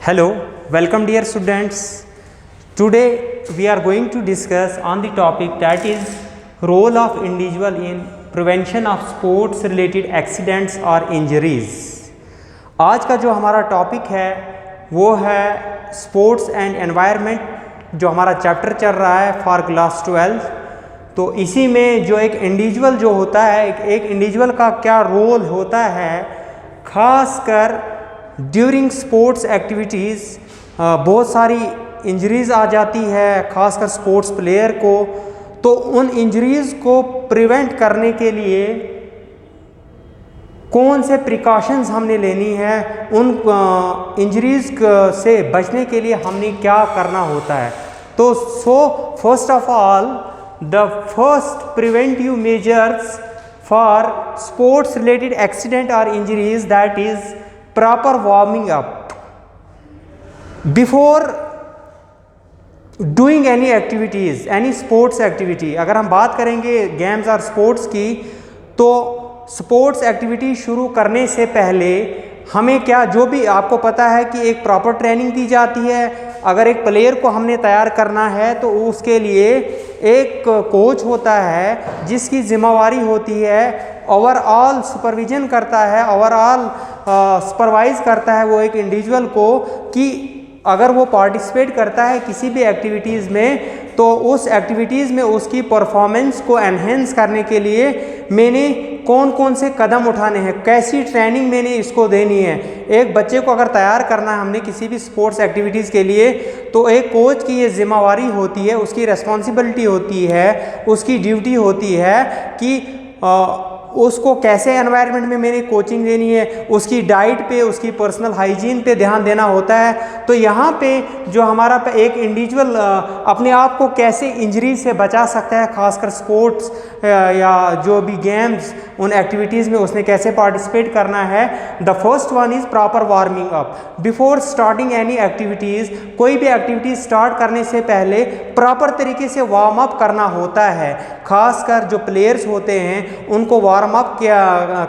Hello, welcome dear students. Today we are going to discuss on the topic that is role of individual in prevention of sports related accidents or injuries. आज का जो हमारा topic है वो है sports and environment, जो हमारा chapter चल रहा है फॉर क्लास 12। तो इसी में जो एक इंडिविजुअल जो होता है, एक इंडिविजुअल का क्या रोल होता है, खासकर ड्यूरिंग स्पोर्ट्स एक्टिविटीज़ बहुत सारी इंजरीज़ आ जाती है खासकर स्पोर्ट्स प्लेयर को। तो उन इंजरीज़ को प्रिवेंट करने के लिए कौन से प्रिकॉशंस हमने लेनी है, उन इंजरीज़ से बचने के लिए हमने क्या करना होता है। तो first of all the first preventive measures for sports related accident और injuries that is proper warming up before doing any activities, any sports activity। अगर हम बात करेंगे गेम्स और स्पोर्ट्स की, तो स्पोर्ट्स एक्टिविटी शुरू करने से पहले हमें क्या, जो भी आपको पता है कि एक प्रॉपर ट्रेनिंग दी जाती है। अगर एक प्लेयर को हमने तैयार करना है तो उसके लिए एक कोच होता है जिसकी जिम्मेवारी होती है ओवरऑल सुपरविजन करता है, ओवरऑल सुपरवाइज करता है वो एक इंडिविजुअल को, कि अगर वो पार्टिसिपेट करता है किसी भी एक्टिविटीज़ में तो उस एक्टिविटीज़ में उसकी परफॉर्मेंस को एनहेंस करने के लिए मैंने कौन कौन से कदम उठाने हैं, कैसी ट्रेनिंग मैंने इसको देनी है। एक बच्चे को अगर तैयार करना है हमने किसी भी स्पोर्ट्स एक्टिविटीज़ के लिए, तो एक कोच की ये जिम्मेवारी होती है, उसकी रिस्पॉन्सिबिलिटी होती है, उसकी ड्यूटी होती है कि उसको कैसे एनवायरनमेंट में मैंने कोचिंग देनी है, उसकी डाइट पे, उसकी पर्सनल हाइजीन पे ध्यान देना होता है। तो यहाँ पे जो हमारा एक इंडिविजुअल अपने आप को कैसे इंजरी से बचा सकता है, खासकर स्पोर्ट्स या जो भी गेम्स उन एक्टिविटीज़ में उसने कैसे पार्टिसिपेट करना है। The first one is proper warming up before starting any activities. कोई भी एक्टिविटीज़ स्टार्ट करने से पहले प्रॉपर तरीके से वार्म अप करना होता है। खासकर जो प्लेयर्स होते हैं उनको वार्म अप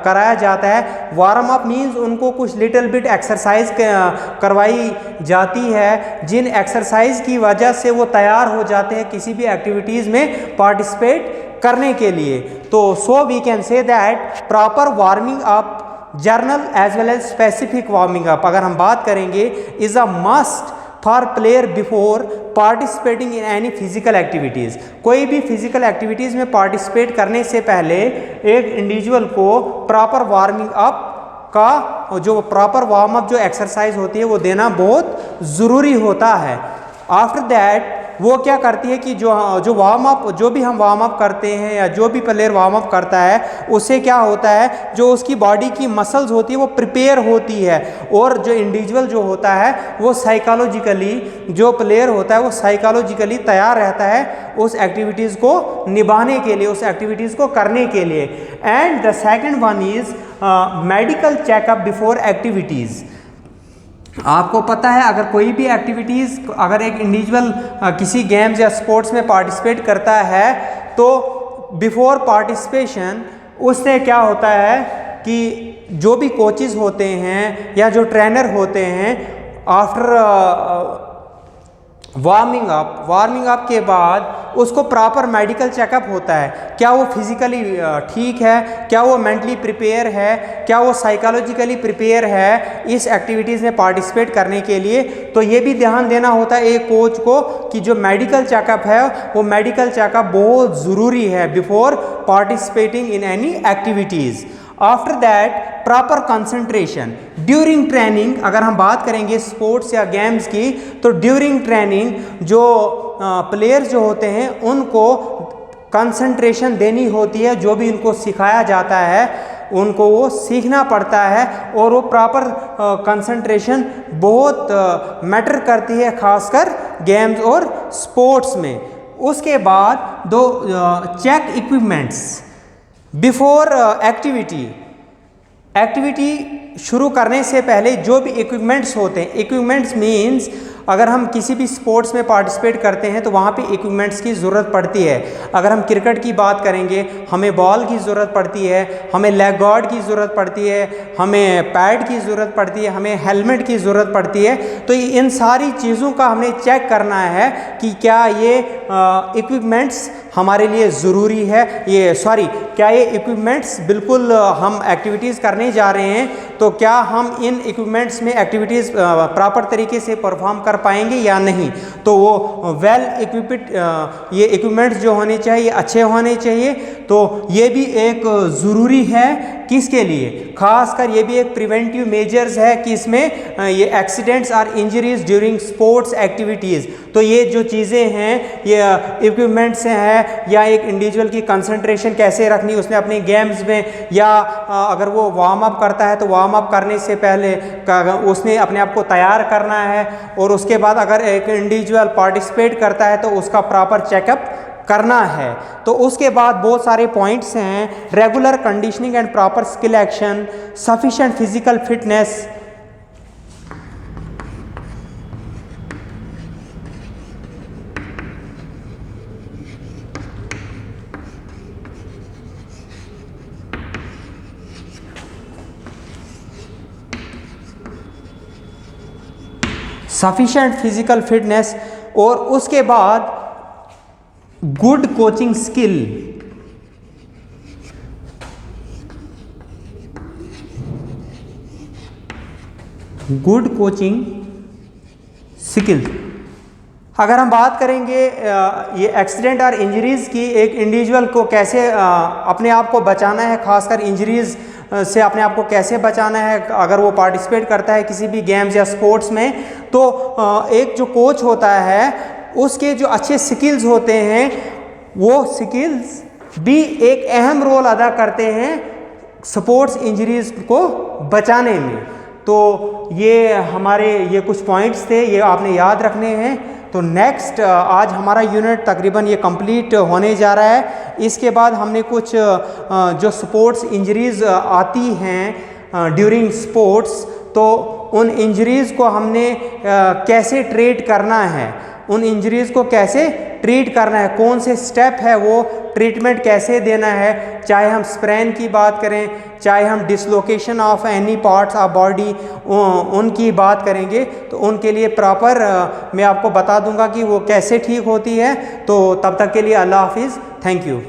कराया जाता है। वार्म अप मीन्स उनको कुछ लिटिल बिट एक्सरसाइज करवाई जाती है, जिन एक्सरसाइज की वजह से वो तैयार हो जाते हैं किसी भी एक्टिविटीज़ में पार्टिसिपेट करने के लिए। तो so we can say that proper warming up, general as well as specific warming up, अगर हम बात करेंगे, is a must for player before participating in any physical activities. कोई भी फिजिकल एक्टिविटीज़ में पार्टिसिपेट करने से पहले एक इंडिविजुअल को प्रॉपर वार्मिंग अप का, जो प्रॉपर वार्म अप जो एक्सरसाइज होती है वो देना बहुत ज़रूरी होता है। आफ्टर दैट वो क्या करती है कि जो वार्म अप, जो भी हम वार्म अप करते हैं या जो भी प्लेयर वार्म अप करता है, उससे क्या होता है, जो उसकी बॉडी की मसल्स होती है वो प्रिपेयर होती है, और जो इंडिविजुअल जो होता है वो साइकोलॉजिकली, जो प्लेयर होता है वो साइकोलॉजिकली तैयार रहता है उस एक्टिविटीज़ को निभाने के लिए, उस एक्टिविटीज़ को करने के लिए। And the second one is medical checkup before activities. आपको पता है अगर कोई भी एक्टिविटीज़, अगर एक इंडिविजुअल किसी गेम्स या स्पोर्ट्स में पार्टिसिपेट करता है तो बिफोर पार्टिसिपेशन उससे क्या होता है कि जो भी कोचेस होते हैं या जो ट्रेनर होते हैं, आफ्टर वार्मिंग अप के बाद उसको प्रॉपर मेडिकल चेकअप होता है। क्या वो फिजिकली ठीक है, क्या वो मेंटली प्रिपेयर है, क्या वो साइकोलॉजिकली प्रिपेयर है इस एक्टिविटीज़ में पार्टिसिपेट करने के लिए। तो ये भी ध्यान देना होता है एक कोच को कि जो मेडिकल चेकअप है वो मेडिकल चेकअप बहुत ज़रूरी है before participating in any activities. After that proper concentration during training. अगर हम बात करेंगे स्पोर्ट्स या गेम्स की, तो ड्यूरिंग ट्रेनिंग जो प्लेयर्स जो होते हैं उनको कंसंट्रेशन देनी होती है। जो भी उनको सिखाया जाता है उनको वो सीखना पड़ता है, और वो प्रॉपर कंसंट्रेशन बहुत मैटर करती है खासकर गेम्स और स्पोर्ट्स में। उसके बाद दो चेक इक्विपमेंट्स बिफोर एक्टिविटी शुरू करने से पहले जो भी इक्विपमेंट्स होते हैं, इक्विपमेंट्स मीन्स अगर हम किसी भी स्पोर्ट्स में पार्टिसिपेट करते हैं तो वहाँ पे इक्विपमेंट्स की ज़रूरत पड़ती है। अगर हम क्रिकेट की बात करेंगे, हमें बॉल की ज़रूरत पड़ती है, हमें लेग गार्ड की ज़रूरत पड़ती है, हमें पैड की ज़रूरत पड़ती है, हमें हेलमेट की ज़रूरत पड़ती है। तो इन सारी चीज़ों का हमने चेक करना है कि क्या ये इक्विपमेंट्स हमारे लिए ज़रूरी है, क्या ये इक्विपमेंट्स बिल्कुल हम एक्टिविटीज़ करने जा रहे हैं तो क्या हम इन इक्विपमेंट्स में एक्टिविटीज़ प्रॉपर तरीके से परफॉर्म कर पाएंगे या नहीं। तो वो वेल इक्विप्ड ये इक्विपमेंट्स जो होने चाहिए अच्छे होने चाहिए। तो ये भी एक ज़रूरी है किसके लिए, खासकर ये भी एक प्रिवेंटिव मेजर्स है कि इसमें ये एक्सीडेंट्स और इंजरीज ड्यूरिंग स्पोर्ट्स एक्टिविटीज़। तो ये जो चीज़ें हैं, ये इक्विपमेंट्स हैं, या एक इंडिविजुअल की कंसंट्रेशन कैसे रखनी उसने अपने गेम्स में, या अगर वो वार्म अप करता है तो वार्म अप करने से पहले उसने अपने आप को तैयार करना है, और उसके बाद अगर एक इंडिविजुअल पार्टिसिपेट करता है तो उसका प्रॉपर चेकअप करना है। तो उसके बाद बहुत सारे पॉइंट्स हैं, regular conditioning and proper skill action, sufficient physical fitness, sufficient physical fitness, और उसके बाद good coaching skill. Good coaching skills. अगर हम बात करेंगे ये एक्सीडेंट और इंजरीज़ की, एक इंडिविजुअल को कैसे अपने आप को बचाना है, खासकर इंजरीज़ से अपने आप को कैसे बचाना है अगर वो पार्टिसिपेट करता है किसी भी गेम्स या स्पोर्ट्स में, तो एक जो कोच होता है उसके जो अच्छे स्किल्स होते हैं वो स्किल्स भी एक अहम रोल अदा करते हैं स्पोर्ट्स इंजरीज़ को बचाने में। तो ये हमारे ये कुछ पॉइंट्स थे, ये आपने याद रखने हैं। तो नेक्स्ट आज हमारा यूनिट तकरीबन ये कंप्लीट होने जा रहा है। इसके बाद हमने कुछ जो स्पोर्ट्स इंजरीज़ आती हैं ड्यूरिंग स्पोर्ट्स, तो उन इंजरीज़ को हमने कैसे ट्रीट करना है, उन इंजरीज़ को कैसे ट्रीट करना है, कौन से स्टेप है वो ट्रीटमेंट कैसे देना है, चाहे हम स्प्रेन की बात करें, चाहे हम dislocation of any parts of body उनकी बात करेंगे, तो उनके लिए प्रॉपर मैं आपको बता दूंगा कि वो कैसे ठीक होती है। तो तब तक के लिए अल्लाह हाफिज़, थैंक यू।